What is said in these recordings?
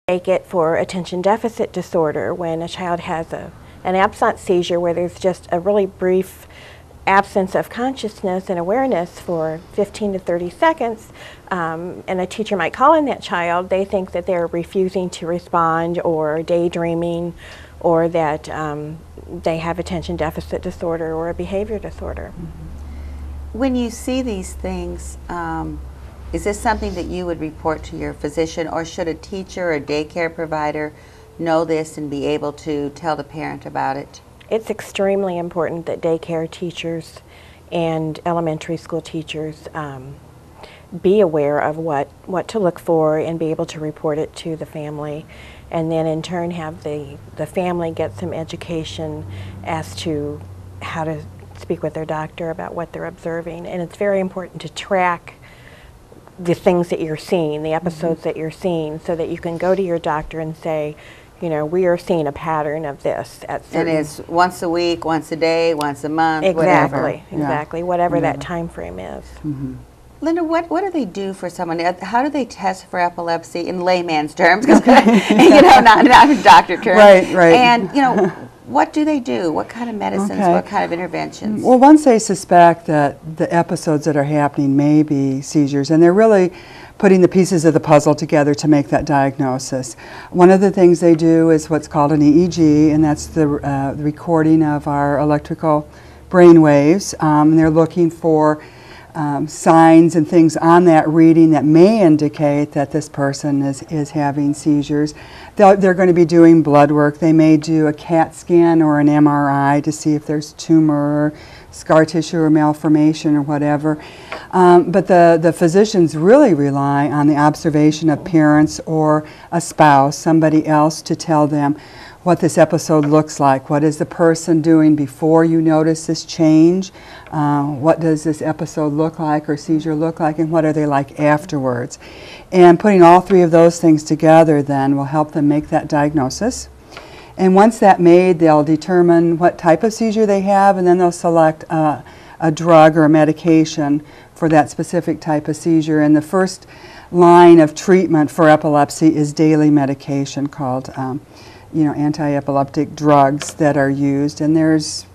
Take it for attention deficit disorder when a child has an absence seizure where there's just a really brief absence of consciousness and awareness for 15 to 30 seconds, and a teacher might call in that child. They think that they're refusing to respond or daydreaming, or that they have attention deficit disorder or a behavior disorder. When you see these things, is this something that you would report to your physician, or should a teacher or daycare provider know this and be able to tell the parent about it? It's extremely important that daycare teachers and elementary school teachers be aware of what to look for and be able to report it to the family, and then in turn have the family get some education as to how to speak with their doctor about what they're observing. And it's very important to track the things that you're seeing, the episodes that you're seeing, so that you can go to your doctor and say, you know, we are seeing a pattern of this at certain... And it's once a week, once a day, once a month, exactly, whatever. Exactly, whatever that time frame is. Linda, what do they do for someone? How do they test for epilepsy in layman's terms? You know, not in doctor terms. Right. And, you know, what do they do? What kind of medicines, what kind of interventions? Well, once they suspect that the episodes that are happening may be seizures, and they're really putting the pieces of the puzzle together to make that diagnosis. One of the things they do is what's called an EEG, and that's the recording of our electrical brain waves. And they're looking for signs and things on that reading that may indicate that this person is having seizures. They're going to be doing blood work. They may do a CAT scan or an MRI to see if there's tumor, scar tissue or malformation or whatever. But the physicians really rely on the observation of parents or a spouse, somebody else, to tell them what this episode looks like. What is the person doing before you notice this change? What does this episode look like or seizure look like, and what are they like afterwards? And putting all three of those things together then will help them make that diagnosis. And once that's made, they'll determine what type of seizure they have, and then they'll select a drug or a medication for that specific type of seizure. And the first line of treatment for epilepsy is daily medication called anti-epileptic drugs that are used. And there's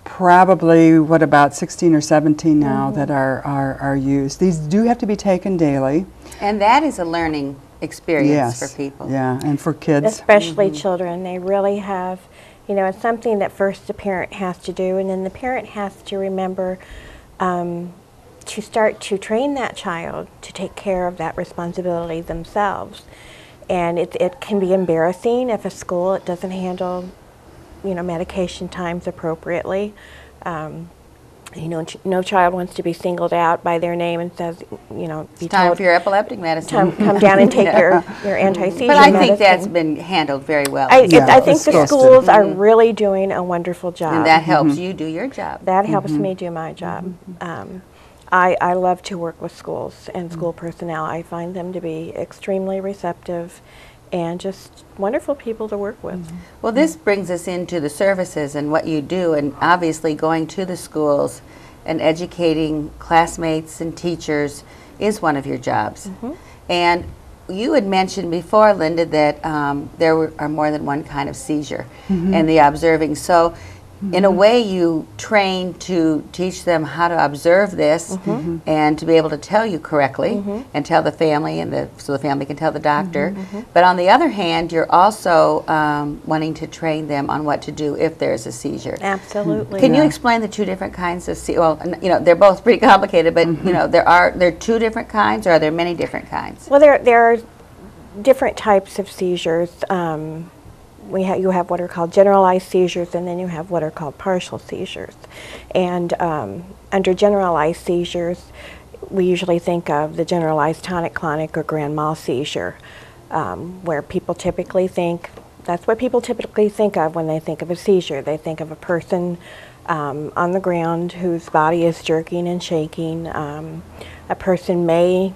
probably, about 16 or 17 now that are used. These do have to be taken daily. And that is a learning experience for people. Yeah, and for kids. Especially children. They really have, it's something that first the parent has to do, and then the parent has to remember to start to train that child to take care of that responsibility themselves. And it can be embarrassing if a school doesn't handle, medication times appropriately. No child wants to be singled out by their name and says, it's time for your epileptic medicine. Come down and take your anti-seizure medicine. But I think that's been handled very well. I think the schools are really doing a wonderful job. And that helps you do your job. That helps me do my job. I love to work with schools and school personnel. I find them to be extremely receptive and just wonderful people to work with. Well, this brings us into the services and what you do, and obviously going to the schools and educating classmates and teachers is one of your jobs. And you had mentioned before, Linda, that there are more than one kind of seizure and the observing. So in a way, you train to teach them how to observe this and to be able to tell you correctly and tell the family, so the family can tell the doctor. But on the other hand, you're also wanting to train them on what to do if there's a seizure. Absolutely. Can you explain the two different kinds of seizures? Well, they're both pretty complicated, but there are two different kinds, or are there many different kinds? Well, there are different types of seizures. You have what are called generalized seizures, and then you have what are called partial seizures. And under generalized seizures, we usually think of the generalized tonic-clonic or grand mal seizure, where people typically think, that's what people typically think of when they think of a seizure. They think of a person on the ground whose body is jerking and shaking. A person may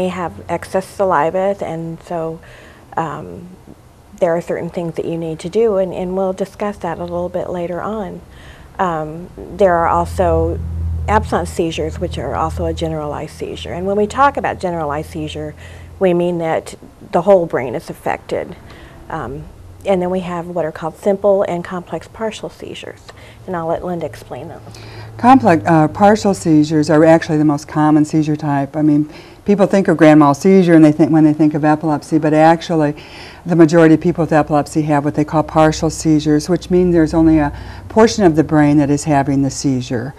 have excess saliva, and so there are certain things that you need to do, and we'll discuss that a little bit later on. There are also absence seizures, which are also a generalized seizure. And when we talk about generalized seizure, we mean that the whole brain is affected. And then we have what are called simple and complex partial seizures. And I'll let Linda explain those. Complex partial seizures are actually the most common seizure type. I mean, people think of grand mal seizure and when they think of epilepsy, but actually the majority of people with epilepsy have what they call partial seizures, which means there's only a portion of the brain that is having the seizure.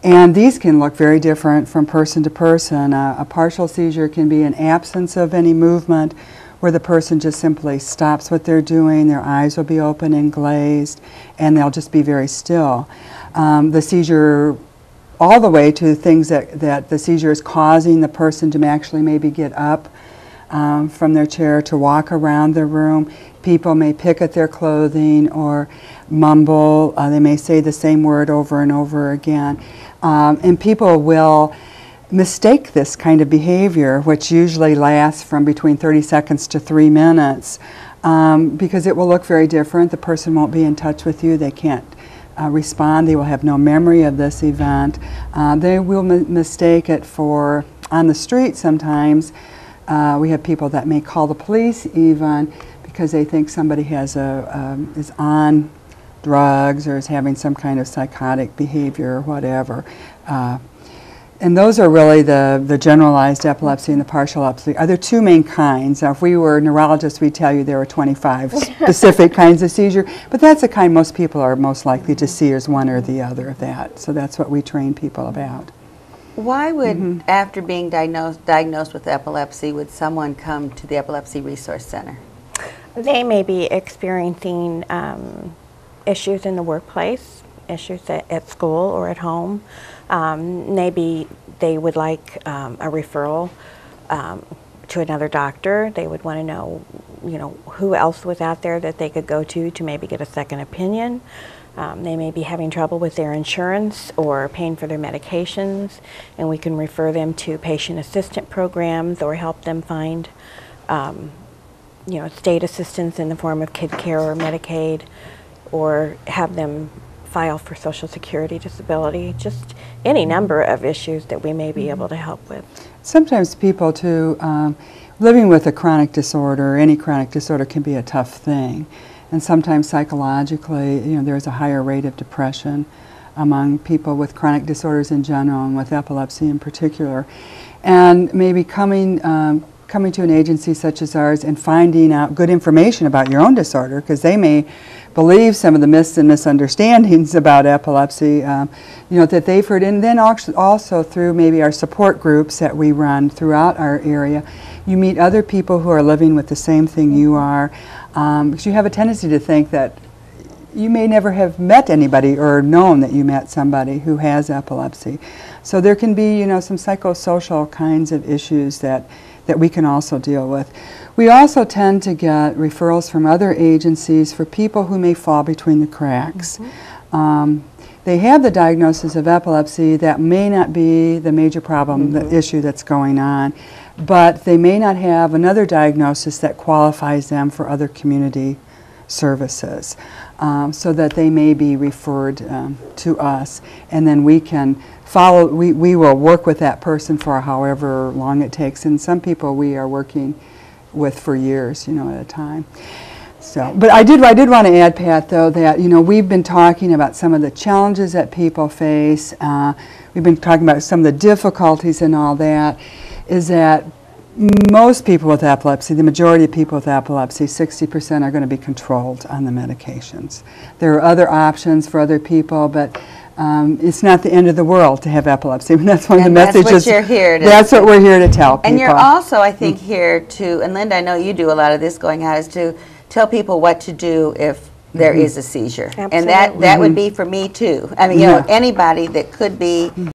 And these can look very different from person to person. A partial seizure can be an absence of any movement, where the person just simply stops what they're doing, their eyes will be open and glazed, and they'll just be very still. The seizure, all the way to things that the seizure is causing the person to actually maybe get up from their chair to walk around the room. People may pick at their clothing or mumble. They may say the same word over and over again. And people will mistake this kind of behavior, which usually lasts from between 30 seconds to 3 minutes, because it will look very different. The person won't be in touch with you. They can't respond. They will have no memory of this event. They will mistake it for, on the street sometimes, we have people that may call the police even because they think somebody has is on drugs or is having some kind of psychotic behavior or whatever. And those are really the generalized epilepsy and the partial epilepsy. Are there two main kinds? Now, if we were neurologists, we'd tell you there are 25 specific kinds of seizure, but that's the kind most people are most likely to see as one or the other of that. So that's what we train people about. Why would, after being diagnosed with epilepsy, would someone come to the Epilepsy Resource Center? They may be experiencing issues in the workplace, issues at school or at home. Maybe they would like a referral to another doctor. They would want to know, who else was out there that they could go to maybe get a second opinion. They may be having trouble with their insurance or paying for their medications, and we can refer them to patient assistant programs or help them find, state assistance in the form of kid care or Medicaid, or have them file for Social Security disability, just any number of issues that we may be able to help with. Sometimes people too, living with a chronic disorder, any chronic disorder can be a tough thing. And sometimes psychologically, there's a higher rate of depression among people with chronic disorders in general and with epilepsy in particular. And maybe coming to an agency such as ours and finding out good information about your own disorder, because they may believe some of the myths and misunderstandings about epilepsy, that they've heard, and then also through maybe our support groups that we run throughout our area, you meet other people who are living with the same thing you are, because you have a tendency to think that you may never have met anybody or known that you met somebody who has epilepsy. So there can be, some psychosocial kinds of issues that we can also deal with. We also tend to get referrals from other agencies for people who may fall between the cracks. They have the diagnosis of epilepsy. That may not be the major problem, the issue that's going on, but they may not have another diagnosis that qualifies them for other community services, so that they may be referred to us, and then we can follow, we will work with that person for however long it takes, and some people we are working with for years, at a time. So, but I did want to add, Pat, though, that we've been talking about some of the challenges that people face. We've been talking about some of the difficulties and all that. Is that most people with epilepsy, the majority of people with epilepsy, 60% are going to be controlled on the medications. There are other options for other people, but it's not the end of the world to have epilepsy. And that's one of the messages. That's what you're here to. That's what we're here to tell people. And you're also, I think, here to, and Linda, I know you do a lot of this going out, is to tell people what to do if there is a seizure. Absolutely. And that would be for me too. I mean, anybody that could be